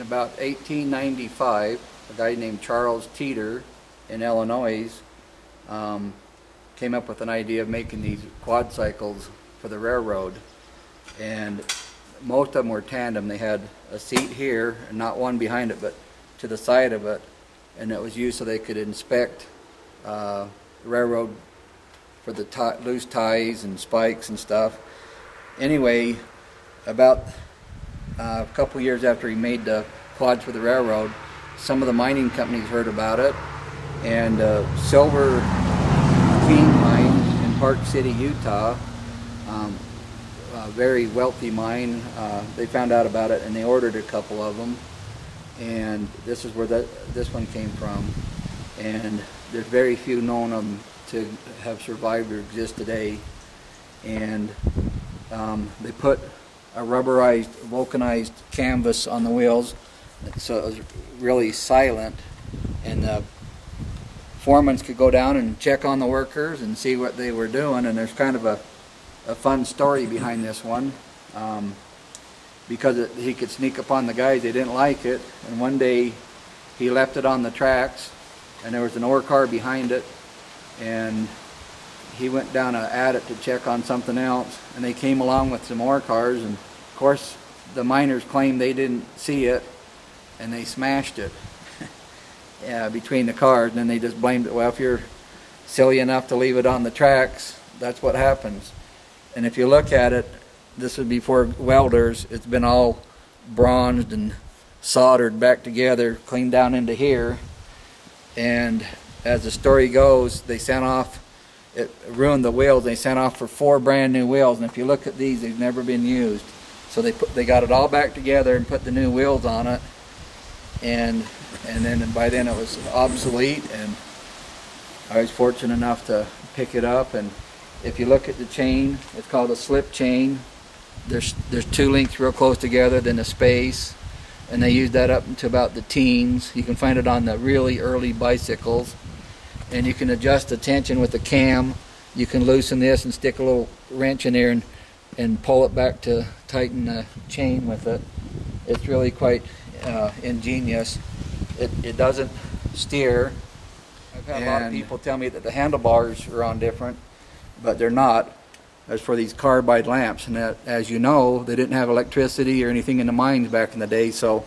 In about 1895, a guy named Charles Teeter in Illinois came up with an idea of making these quad cycles for the railroad, and most of them were tandem. They had a seat here and not one behind it but to the side of it, and it was used so they could inspect the railroad for the loose ties and spikes and stuff. Anyway, about a couple years after he made the quads for the railroad, some of the mining companies heard about it, and Silver King Mine in Park City, Utah, a very wealthy mine, they found out about it and they ordered a couple of them, and this is where this one came from. And there's very few known of them to have survived or exist today. And they put a rubberized, vulcanized canvas on the wheels, so it was really silent, and the foremen could go down and check on the workers and see what they were doing. And there's kind of a fun story behind this one, because he could sneak up on the guys. They didn't like it, and one day he left it on the tracks, and there was an ore car behind it, and he went down at it to check on something else, and they came along with some ore cars, and of course the miners claimed they didn't see it, and they smashed it between the cars. And then they just blamed it. Well, if you're silly enough to leave it on the tracks, that's what happens. And if you look at it, this was before welders. It's been all bronzed and soldered back together, cleaned down into here. And as the story goes, they sent off, it ruined the wheels. They sent off for 4 brand new wheels, and if you look at these, they've never been used. So they got it all back together and put the new wheels on it, and then by then it was obsolete. And I was fortunate enough to pick it up. And if you look at the chain, it's called a slip chain. There's 2 links real close together, then a space, and they used that up into about the teens. You can find it on the really early bicycles, and you can adjust the tension with the cam. You can loosen this and stick a little wrench in there and pull it back to tighten the chain with it. It's really quite ingenious. It doesn't steer. I've had a lot of people tell me that the handlebars are on different, but they're not. As for these carbide lamps, and that, as you know, they didn't have electricity or anything in the mines back in the day, so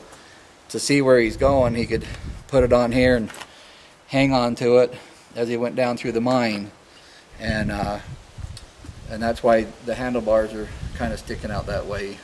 to see where he's going, he could put it on here and hang on to it as he went down through the mine. And that's why the handlebars are kind of sticking out that way.